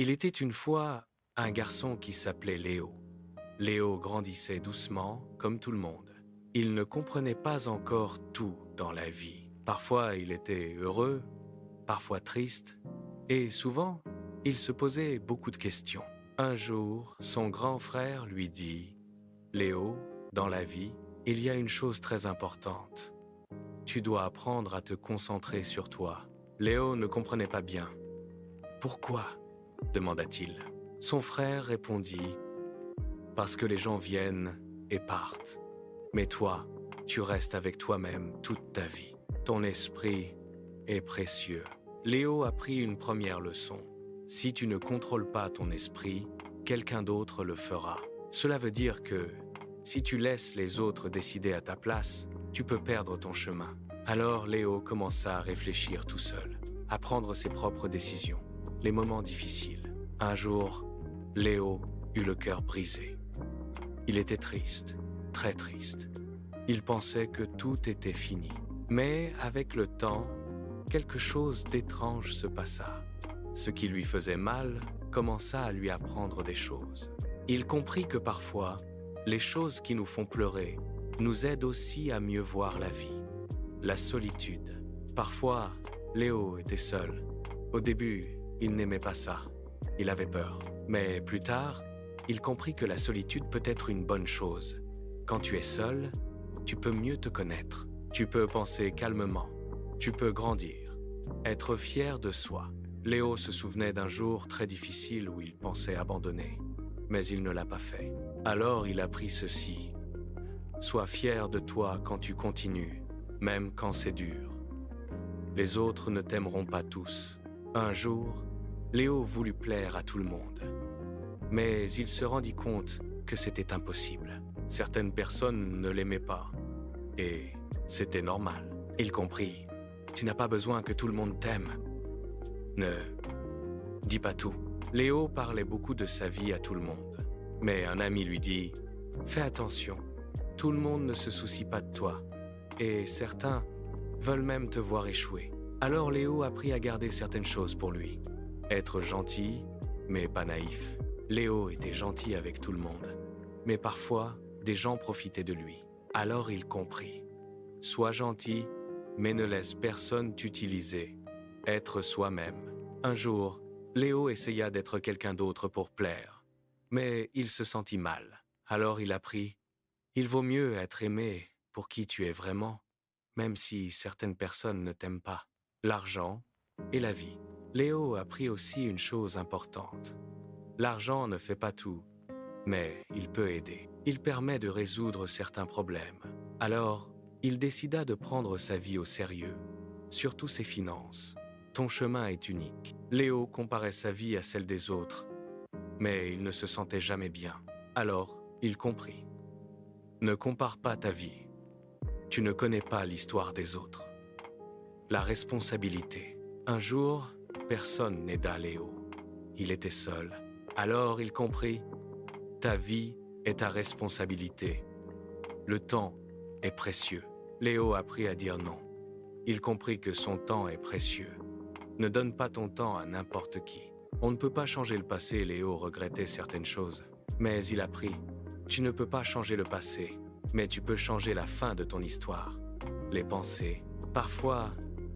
Il était une fois un garçon qui s'appelait Léo. Léo grandissait doucement, comme tout le monde. Il ne comprenait pas encore tout dans la vie. Parfois, il était heureux, parfois triste, et souvent, il se posait beaucoup de questions. Un jour, son grand frère lui dit « Léo, dans la vie, il y a une chose très importante. Tu dois apprendre à te concentrer sur toi. » Léo ne comprenait pas bien. « Pourquoi ?» demanda-t-il. Son frère répondit « Parce que les gens viennent et partent. Mais toi, tu restes avec toi-même toute ta vie. Ton esprit est précieux. » Léo apprit une première leçon. Si tu ne contrôles pas ton esprit, quelqu'un d'autre le fera. Cela veut dire que, si tu laisses les autres décider à ta place, tu peux perdre ton chemin. Alors Léo commença à réfléchir tout seul, à prendre ses propres décisions. Les moments difficiles. Un jour, Léo eut le cœur brisé. Il était triste, très triste. Il pensait que tout était fini. Mais avec le temps, quelque chose d'étrange se passa. Ce qui lui faisait mal commença à lui apprendre des choses. Il comprit que parfois, les choses qui nous font pleurer nous aident aussi à mieux voir la vie. La solitude. Parfois, Léo était seul. Au début, il n'aimait pas ça. Il avait peur. Mais plus tard, il comprit que la solitude peut être une bonne chose. Quand tu es seul, tu peux mieux te connaître. Tu peux penser calmement. Tu peux grandir. Être fier de soi. Léo se souvenait d'un jour très difficile où il pensait abandonner. Mais il ne l'a pas fait. Alors il apprit ceci. Sois fier de toi quand tu continues, même quand c'est dur. Les autres ne t'aimeront pas tous. Un jour, Léo voulut plaire à tout le monde. Mais il se rendit compte que c'était impossible. Certaines personnes ne l'aimaient pas. Et c'était normal. Il comprit. Tu n'as pas besoin que tout le monde t'aime. Ne dis pas tout. Léo parlait beaucoup de sa vie à tout le monde. Mais un ami lui dit « Fais attention, tout le monde ne se soucie pas de toi. Et certains veulent même te voir échouer. » Alors Léo apprit à garder certaines choses pour lui. Être gentil, mais pas naïf. Léo était gentil avec tout le monde. Mais parfois, des gens profitaient de lui. Alors il comprit. Sois gentil, mais ne laisse personne t'utiliser. Être soi-même. Un jour, Léo essaya d'être quelqu'un d'autre pour plaire. Mais il se sentit mal. Alors il apprit. Il vaut mieux être aimé pour qui tu es vraiment, même si certaines personnes ne t'aiment pas. L'argent et la vie. Léo apprit aussi une chose importante. L'argent ne fait pas tout, mais il peut aider. Il permet de résoudre certains problèmes. Alors, il décida de prendre sa vie au sérieux, surtout ses finances. Ton chemin est unique. Léo comparait sa vie à celle des autres, mais il ne se sentait jamais bien. Alors, il comprit. Ne compare pas ta vie. Tu ne connais pas l'histoire des autres. La responsabilité. Un jour, personne n'aida Léo. Il était seul. Alors il comprit. Ta vie est ta responsabilité. Le temps est précieux. Léo apprit à dire non. Il comprit que son temps est précieux. Ne donne pas ton temps à n'importe qui. On ne peut pas changer le passé, Léo regrettait certaines choses. Mais il apprit. Tu ne peux pas changer le passé, mais tu peux changer la fin de ton histoire. Les pensées. Parfois,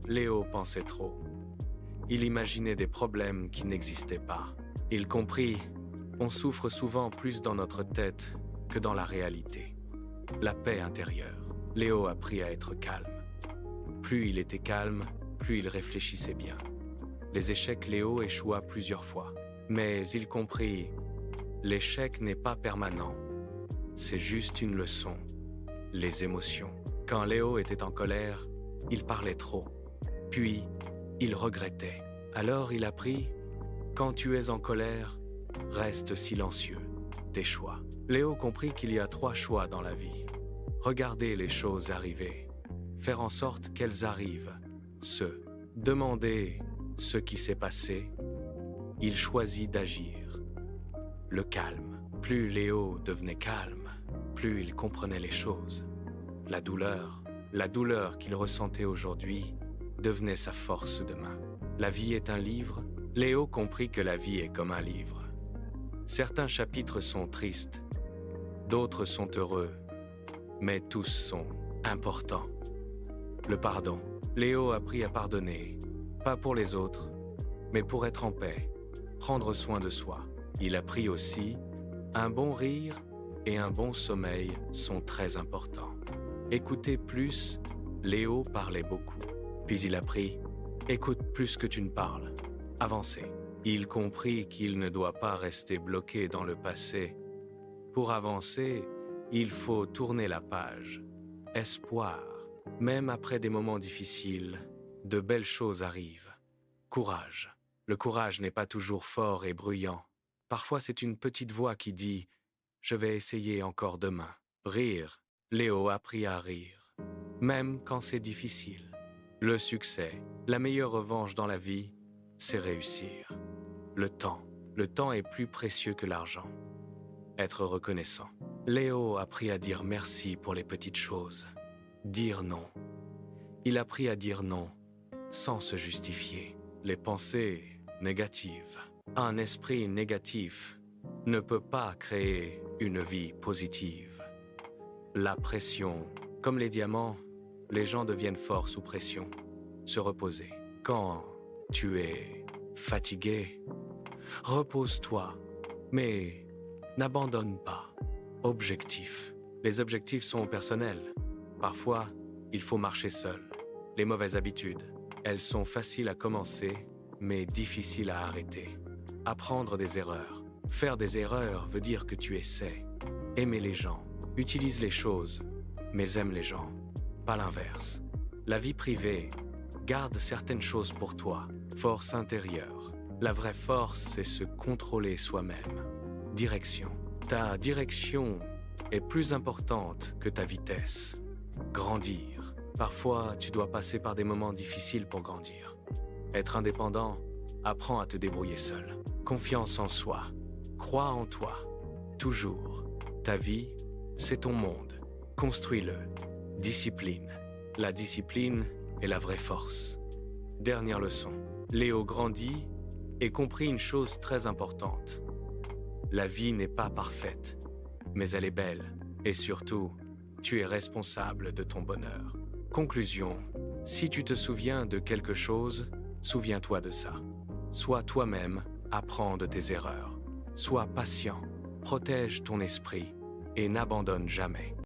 Léo pensait trop. Il imaginait des problèmes qui n'existaient pas. Il comprit, on souffre souvent plus dans notre tête que dans la réalité. La paix intérieure. Léo apprit à être calme. Plus il était calme, plus il réfléchissait bien. Les échecs, Léo échoua plusieurs fois. Mais il comprit, l'échec n'est pas permanent. C'est juste une leçon. Les émotions. Quand Léo était en colère, il parlait trop. Puis, il regrettait. Alors il apprit, quand tu es en colère, reste silencieux. Tes choix. Léo comprit qu'il y a 3 choix dans la vie. Regarder les choses arriver. Faire en sorte qu'elles arrivent. Demander ce qui s'est passé. Il choisit d'agir. Le calme. Plus Léo devenait calme, plus il comprenait les choses. La douleur qu'il ressentait aujourd'hui devenait sa force demain. La vie est un livre Léo comprit que la vie est comme un livre. Certains chapitres sont tristes, d'autres sont heureux, mais tous sont importants. Le pardon. Léo apprit à pardonner, pas pour les autres, mais pour être en paix, prendre soin de soi. Il apprit aussi, un bon rire et un bon sommeil sont très importants. Écouter plus, Léo parlait beaucoup. Puis il apprit, écoute plus que tu ne parles. Avancer. Il comprit qu'il ne doit pas rester bloqué dans le passé. Pour avancer, il faut tourner la page. Espoir. Même après des moments difficiles, de belles choses arrivent. Courage. Le courage n'est pas toujours fort et bruyant. Parfois c'est une petite voix qui dit « Je vais essayer encore demain ». Rire. Léo apprit à rire. Même quand c'est difficile. Le succès, la meilleure revanche dans la vie, c'est réussir. Le temps est plus précieux que l'argent. Être reconnaissant. Léo apprit à dire merci pour les petites choses. Dire non. Il apprit à dire non, sans se justifier. Les pensées négatives. Un esprit négatif ne peut pas créer une vie positive. La pression. Comme les diamants, les gens deviennent forts sous pression. Se reposer. Quand tu es fatigué, repose-toi, mais n'abandonne pas. Objectif. Les objectifs sont personnels. Parfois, il faut marcher seul. Les mauvaises habitudes, elles sont faciles à commencer, mais difficiles à arrêter. Apprendre des erreurs. Faire des erreurs veut dire que tu essaies. Aimer les gens. Utilise les choses, mais aime les gens. Pas l'inverse. La vie privée, garde certaines choses pour toi. Force intérieure. La vraie force, c'est se contrôler soi-même. Direction. Ta direction est plus importante que ta vitesse. Grandir. Parfois, tu dois passer par des moments difficiles pour grandir. Être indépendant, apprends à te débrouiller seul. Confiance en soi. Crois en toi. Toujours. Ta vie, c'est ton monde. Construis-le. Discipline. La discipline est la vraie force. Dernière leçon. Léo grandit et comprit une chose très importante. La vie n'est pas parfaite, mais elle est belle. Et surtout, tu es responsable de ton bonheur. Conclusion. Si tu te souviens de quelque chose, souviens-toi de ça. Sois toi-même, apprends de tes erreurs. Sois patient, protège ton esprit et n'abandonne jamais.